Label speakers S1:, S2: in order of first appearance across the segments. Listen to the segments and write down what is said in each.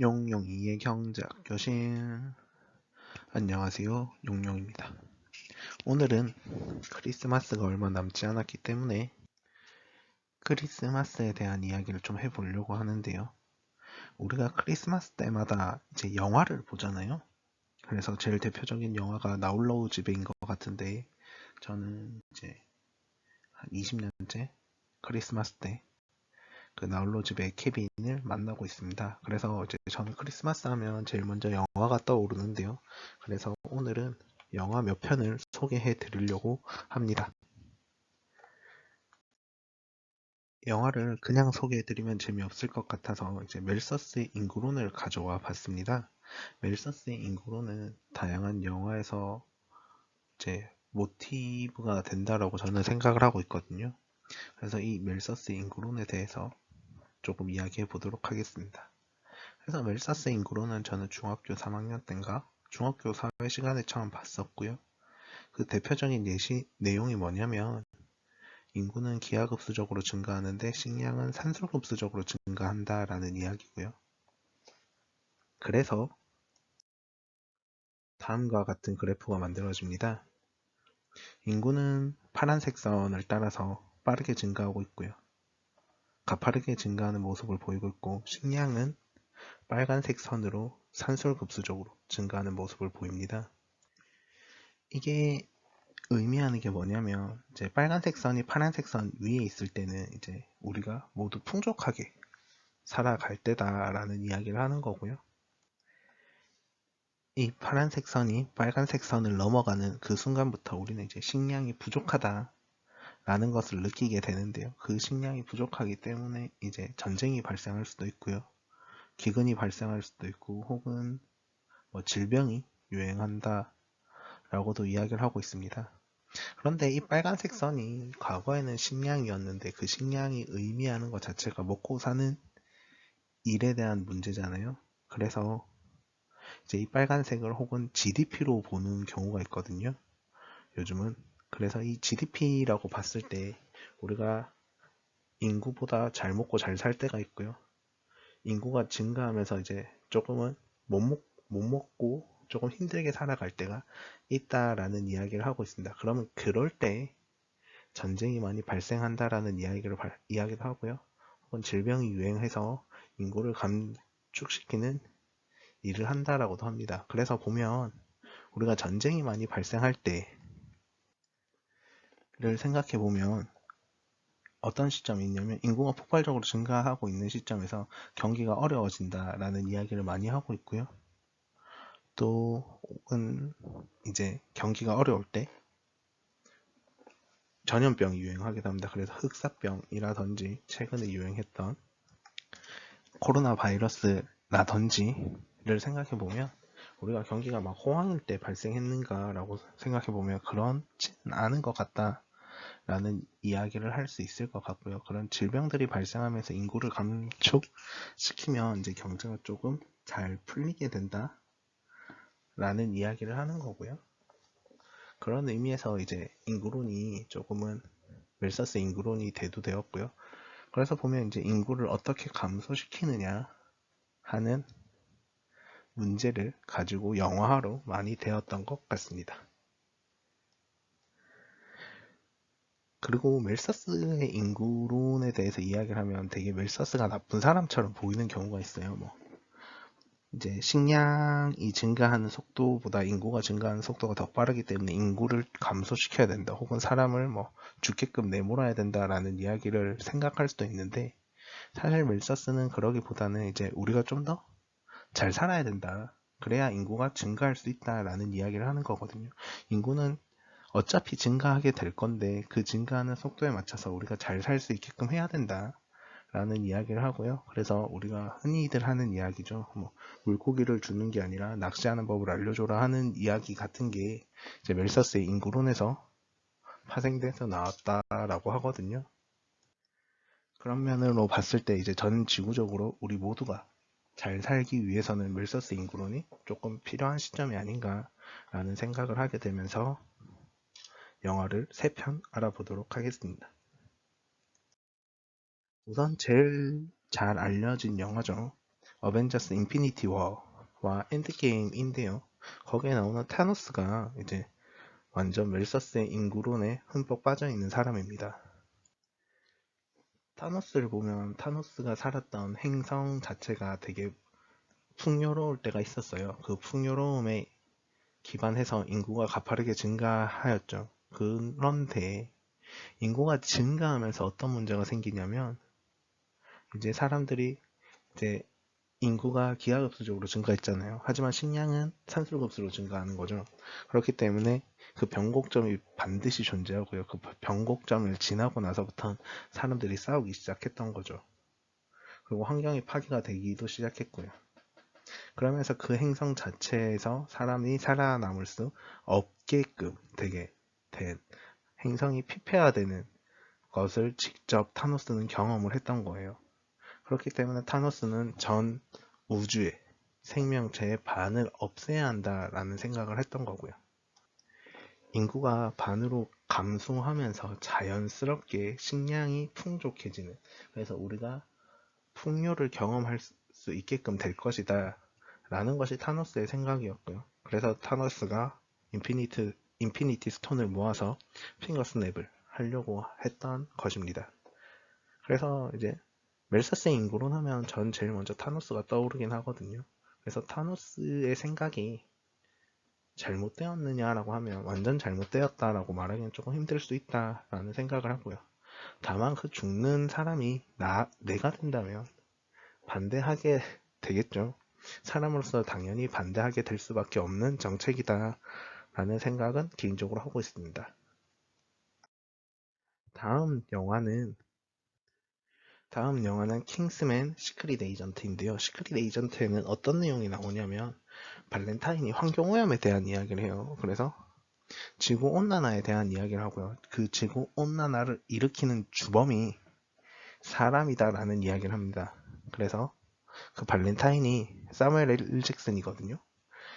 S1: 용용이의 경제학 교실. 안녕하세요, 용용입니다. 오늘은 크리스마스가 얼마 남지 않았기 때문에 크리스마스에 대한 이야기를 좀 해보려고 하는데요. 우리가 크리스마스 때마다 이제 영화를 보잖아요. 그래서 제일 대표적인 영화가 나홀로우 집에인 것 같은데, 저는 이제 한 20년째 크리스마스 때 그 나홀로 집의 케빈을 만나고 있습니다. 그래서 이제 저는 크리스마스 하면 제일 먼저 영화가 떠오르는데요. 그래서 오늘은 영화 몇 편을 소개해 드리려고 합니다. 영화를 그냥 소개해 드리면 재미없을 것 같아서 이제 멜서스의 인구론을 가져와 봤습니다. 멜서스의 인구론은 다양한 영화에서 이제 모티브가 된다라고 저는 생각을 하고 있거든요. 그래서 이 멜서스의 인구론에 대해서 조금 이야기해 보도록 하겠습니다. 그래서 멜사스 인구론은 저는 중학교 3학년 때인가 중학교 사회 시간에 처음 봤었고요. 그 대표적인 내용이 뭐냐면 인구는 기하급수적으로 증가하는데 식량은 산술급수적으로 증가한다라는 이야기고요. 그래서 다음과 같은 그래프가 만들어집니다. 인구는 파란색 선을 따라서 빠르게 증가하고 있고요. 가파르게 증가하는 모습을 보이고 있고 식량은 빨간색 선으로 산술급수적으로 증가하는 모습을 보입니다. 이게 의미하는 게 뭐냐면 이제 빨간색 선이 파란색 선 위에 있을 때는 이제 우리가 모두 풍족하게 살아갈 때다라는 이야기를 하는 거고요. 이 파란색 선이 빨간색 선을 넘어가는 그 순간부터 우리는 이제 식량이 부족하다라는 것을 느끼게 되는데요. 그 식량이 부족하기 때문에 이제 전쟁이 발생할 수도 있고요. 기근이 발생할 수도 있고 혹은 뭐 질병이 유행한다라고도 이야기를 하고 있습니다. 그런데 이 빨간색 선이 과거에는 식량이었는데 그 식량이 의미하는 것 자체가 먹고 사는 일에 대한 문제잖아요. 그래서 이제 이 빨간색을 혹은 GDP로 보는 경우가 있거든요. 요즘은. 그래서 이 GDP라고 봤을 때 우리가 인구보다 잘 먹고 잘 살 때가 있고요. 인구가 증가하면서 이제 조금은 못 먹고 조금 힘들게 살아갈 때가 있다라는 이야기를 하고 있습니다. 그러면 그럴 때 전쟁이 많이 발생한다라는 이야기도 하고요. 혹은 질병이 유행해서 인구를 감축시키는 일을 한다라고도 합니다. 그래서 보면 우리가 전쟁이 많이 발생할 때를 생각해 보면 어떤 시점이 있냐면 인구가 폭발적으로 증가하고 있는 시점에서 경기가 어려워진다라는 이야기를 많이 하고 있고요. 또 혹은 이제 경기가 어려울 때 전염병이 유행하기도 합니다. 그래서 흑사병이라든지 최근에 유행했던 코로나 바이러스라든지를 생각해 보면 우리가 경기가 막 호황일 때 발생했는가라고 생각해 보면 그렇지는 않은 것 같다라는 이야기를 할 수 있을 것 같고요. 그런 질병들이 발생하면서 인구를 감축시키면 이제 경제가 조금 잘 풀리게 된다라는 이야기를 하는 거고요. 그런 의미에서 이제 인구론이 조금은 멜서스 인구론이 대두되었고요. 그래서 보면 이제 인구를 어떻게 감소시키느냐 하는 문제를 가지고 영화화로 많이 되었던 것 같습니다. 그리고 멜서스의 인구론에 대해서 이야기를 하면 되게 멜서스가 나쁜 사람처럼 보이는 경우가 있어요. 뭐 이제 식량이 증가하는 속도보다 인구가 증가하는 속도가 더 빠르기 때문에 인구를 감소시켜야 된다. 혹은 사람을 뭐 죽게끔 내몰아야 된다라는 이야기를 생각할 수도 있는데 사실 멜서스는 그러기보다는 이제 우리가 좀 더 잘 살아야 된다. 그래야 인구가 증가할 수 있다라는 이야기를 하는 거거든요. 인구는 어차피 증가하게 될 건데 그 증가하는 속도에 맞춰서 우리가 잘 살 수 있게끔 해야 된다. 라는 이야기를 하고요. 그래서 우리가 흔히들 하는 이야기죠. 뭐 물고기를 주는 게 아니라 낚시하는 법을 알려줘라 하는 이야기 같은 게 이제 멜서스의 인구론에서 파생돼서 나왔다라고 하거든요. 그런 면으로 봤을 때 이제 전 지구적으로 우리 모두가 잘 살기 위해서는 멜서스 인구론이 조금 필요한 시점이 아닌가라는 생각을 하게 되면서 영화를 3편 알아보도록 하겠습니다. 우선 제일 잘 알려진 영화죠. 어벤져스 인피니티 워와 엔드게임인데요. 거기에 나오는 타노스가 이제 완전 멜서스의 인구론에 흠뻑 빠져있는 사람입니다. 타노스를 보면 타노스가 살았던 행성 자체가 되게 풍요로울 때가 있었어요. 그 풍요로움에 기반해서 인구가 가파르게 증가하였죠. 그런데 인구가 증가하면서 어떤 문제가 생기냐면 이제 사람들이 이제 인구가 기하급수적으로 증가했잖아요. 하지만 식량은 산술급수로 증가하는 거죠. 그렇기 때문에 그 변곡점이 반드시 존재하고요. 그 변곡점을 지나고 나서부터 사람들이 싸우기 시작했던 거죠. 그리고 환경이 파괴가 되기도 시작했고요. 그러면서 그 행성 자체에서 사람이 살아남을 수 없게끔 되게 된 행성이 피폐화되는 것을 직접 타노스는 경험을 했던 거예요. 그렇기 때문에 타노스는 전 우주의 생명체의 반을 없애야 한다라는 생각을 했던 거고요. 인구가 반으로 감소하면서 자연스럽게 식량이 풍족해지는, 그래서 우리가 풍요를 경험할 수 있게끔 될 것이다 라는 것이 타노스의 생각이었고요. 그래서 타노스가 인피니티 스톤을 모아서 핑거 스냅을 하려고 했던 것입니다. 그래서 이제 멜사스의 인구론 하면 전 제일 먼저 타노스가 떠오르긴 하거든요. 그래서 타노스의 생각이 잘못되었느냐라고 하면 완전 잘못되었다라고 말하기는 조금 힘들 수 있다라는 생각을 하고요. 다만 그 죽는 사람이 내가 된다면 반대하게 되겠죠. 사람으로서 당연히 반대하게 될 수밖에 없는 정책이다 라는 생각은 개인적으로 하고 있습니다. 다음 영화는 킹스맨 시크릿 에이전트인데요. 시크릿 에이전트에는 어떤 내용이 나오냐면 발렌타인이 환경오염에 대한 이야기를 해요. 그래서 지구온난화에 대한 이야기를 하고요. 그 지구온난화를 일으키는 주범이 사람이다라는 이야기를 합니다. 그래서 그 발렌타인이 사무엘 L. 잭슨이거든요.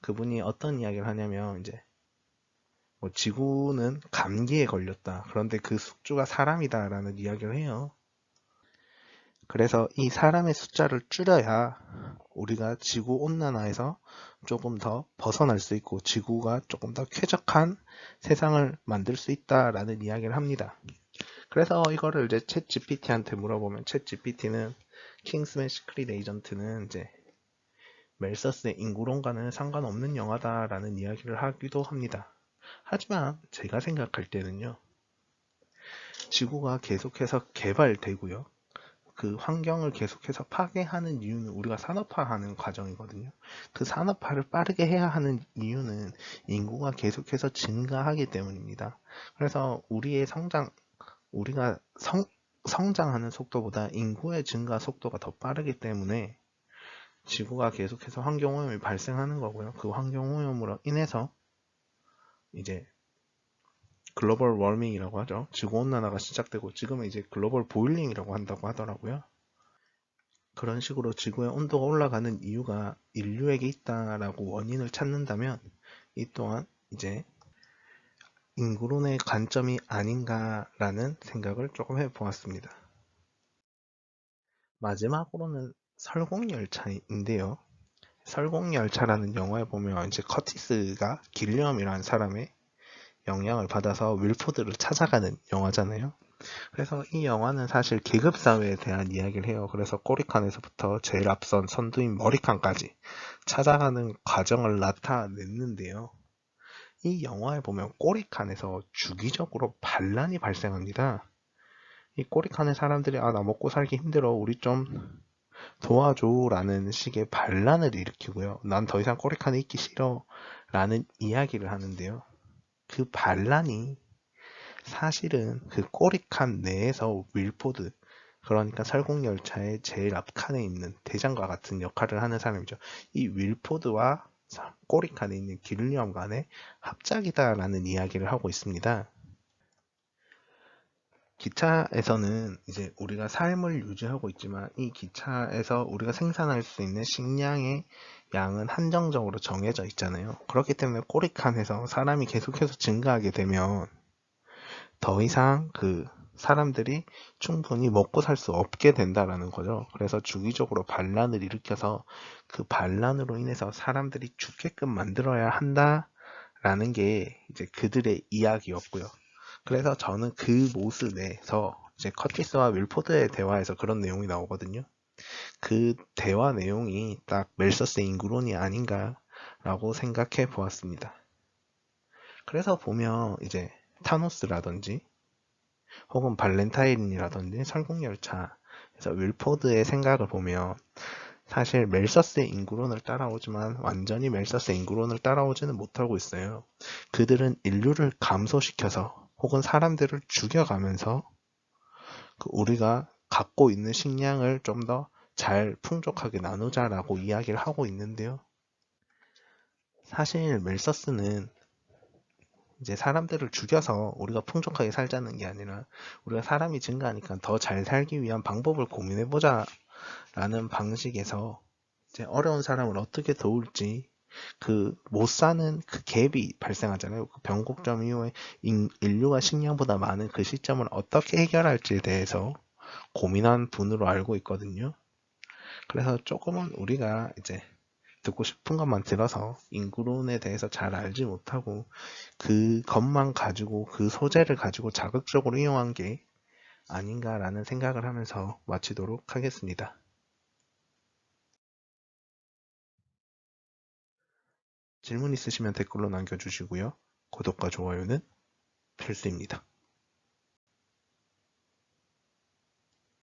S1: 그분이 어떤 이야기를 하냐면 이제 뭐 지구는 감기에 걸렸다. 그런데 그 숙주가 사람이다라는 이야기를 해요. 그래서 이 사람의 숫자를 줄여야 우리가 지구 온난화에서 조금 더 벗어날 수 있고 지구가 조금 더 쾌적한 세상을 만들 수 있다라는 이야기를 합니다. 그래서 이거를 이제 챗 GPT한테 물어보면 챗 GPT는 킹스맨 시크릿 에이전트는 이제 멜서스의 인구론과는 상관없는 영화다라는 이야기를 하기도 합니다. 하지만 제가 생각할 때는요. 지구가 계속해서 개발되고요. 그 환경을 계속해서 파괴하는 이유는 우리가 산업화하는 과정이거든요. 그 산업화를 빠르게 해야 하는 이유는 인구가 계속해서 증가하기 때문입니다. 그래서 우리가 성장하는 속도보다 인구의 증가 속도가 더 빠르기 때문에 지구가 계속해서 환경오염이 발생하는 거고요. 그 환경오염으로 인해서 이제 글로벌 워밍이라고 하죠. 지구온난화가 시작되고 지금은 이제 글로벌 보일링이라고 한다고 하더라고요. 그런 식으로 지구의 온도가 올라가는 이유가 인류에게 있다라고 원인을 찾는다면 이 또한 이제 인구론의 관점이 아닌가라는 생각을 조금 해보았습니다. 마지막으로는 설국열차인데요. 설국열차라는 영화에 보면 이제 커티스가 길리엄이라는 사람의 영향을 받아서 윌포드를 찾아가는 영화잖아요. 그래서 이 영화는 사실 계급사회에 대한 이야기를 해요. 그래서 꼬리칸에서부터 제일 앞선 선두인 머리칸까지 찾아가는 과정을 나타냈는데요. 이 영화에 보면 꼬리칸에서 주기적으로 반란이 발생합니다. 이 꼬리칸의 사람들이 나 먹고 살기 힘들어 우리 좀 도와줘 라는 식의 반란을 일으키고요. 난 더 이상 꼬리칸에 있기 싫어 라는 이야기를 하는데요. 그 반란이 사실은 그 꼬리칸 내에서 윌포드, 그러니까 설국열차의 제일 앞칸에 있는 대장과 같은 역할을 하는 사람이죠. 이 윌포드와 꼬리칸에 있는 길리엄 간의 합작이다라는 이야기를 하고 있습니다. 기차에서는 이제 우리가 삶을 유지하고 있지만 이 기차에서 우리가 생산할 수 있는 식량의 양은 한정적으로 정해져 있잖아요. 그렇기 때문에 꼬리칸에서 사람이 계속해서 증가하게 되면 더 이상 그 사람들이 충분히 먹고 살 수 없게 된다라는 거죠. 그래서 주기적으로 반란을 일으켜서 그 반란으로 인해서 사람들이 죽게끔 만들어야 한다라는 게 이제 그들의 이야기였고요. 그래서 저는 그 모습에서 이제 커티스와 윌포드의 대화에서 그런 내용이 나오거든요. 그 대화 내용이 딱 멜서스의 인구론이 아닌가라고 생각해 보았습니다. 그래서 보면 이제 타노스라든지 혹은 발렌타인이라든지 설국열차에서 윌포드의 생각을 보면 사실 멜서스의 인구론을 따라오지만 완전히 멜서스의 인구론을 따라오지는 못하고 있어요. 그들은 인류를 감소시켜서 혹은 사람들을 죽여가면서 우리가 갖고 있는 식량을 좀 더 잘 풍족하게 나누자라고 이야기를 하고 있는데요. 사실 멜서스는 이제 사람들을 죽여서 우리가 풍족하게 살자는 게 아니라 우리가 사람이 증가하니까 더 잘 살기 위한 방법을 고민해보자 라는 방식에서 이제 어려운 사람을 어떻게 도울지 그 못 사는 그 갭이 발생하잖아요. 그 변곡점 이후에 인류가 식량보다 많은 그 시점을 어떻게 해결할지에 대해서 고민한 분으로 알고 있거든요. 그래서 조금은 우리가 이제 듣고 싶은 것만 들어서 인구론에 대해서 잘 알지 못하고 그것만 가지고 그 소재를 가지고 자극적으로 이용한 게 아닌가라는 생각을 하면서 마치도록 하겠습니다. 질문 있으시면 댓글로 남겨주시고요. 구독과 좋아요는 필수입니다.